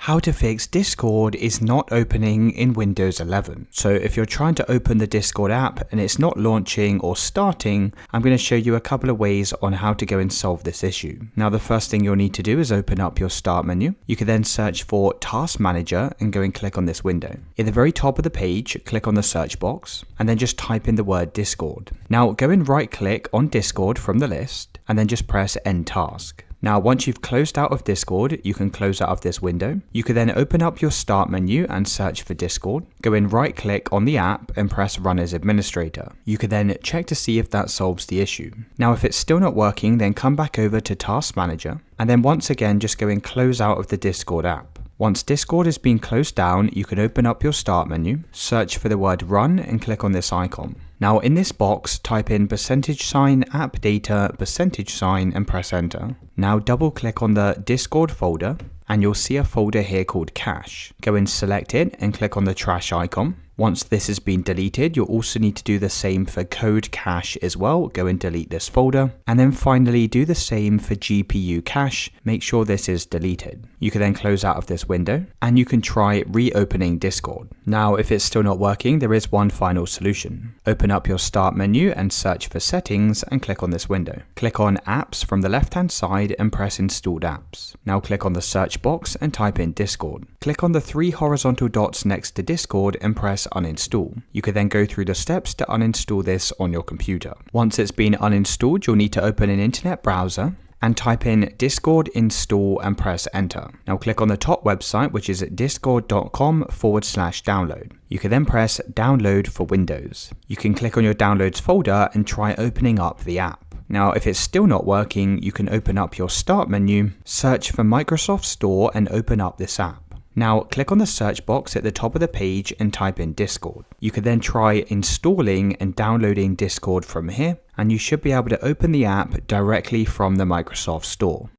How to fix Discord is not opening in Windows 11. So if you're trying to open the Discord app and it's not launching or starting, I'm going to show you a couple of ways on how to go and solve this issue. Now the first thing you'll need to do is open up your start menu. You can then search for Task Manager and go and click on this window. At the very top of the page, click on the search box and then just type in the word Discord. Now go and right click on Discord from the list and then just press End Task. Now, once you've closed out of Discord, you can close out of this window. You can then open up your start menu and search for Discord. Go and right click on the app and press Run as Administrator. You can then check to see if that solves the issue. Now, if it's still not working, then come back over to Task Manager. And then once again, just go and close out of the Discord app. Once Discord has been closed down, you can open up your start menu, search for the word Run and click on this icon. Now in this box, type in $, app data, $, and press enter. Now double click on the Discord folder and you'll see a folder here called Cache. Go and select it and click on the trash icon. Once this has been deleted, you'll also need to do the same for Code Cache as well. Go and delete this folder. And then finally do the same for GPU Cache. Make sure this is deleted. You can then close out of this window and you can try reopening Discord. Now, if it's still not working, there is one final solution. Open up your start menu and search for Settings and click on this window. Click on Apps from the left-hand side and press Installed Apps. Now click on the search box and type in Discord. Click on the 3 horizontal dots next to Discord and press Uninstall. You can then go through the steps to uninstall this on your computer. Once it's been uninstalled, you'll need to open an internet browser and type in Discord install and press enter. Now click on the top website, which is discord.com/download. You can then press download for Windows. You can click on your downloads folder and try opening up the app. Now, if it's still not working, you can open up your start menu, search for Microsoft Store and open up this app. Now, click on the search box at the top of the page and type in Discord. You can then try installing and downloading Discord from here, and you should be able to open the app directly from the Microsoft Store.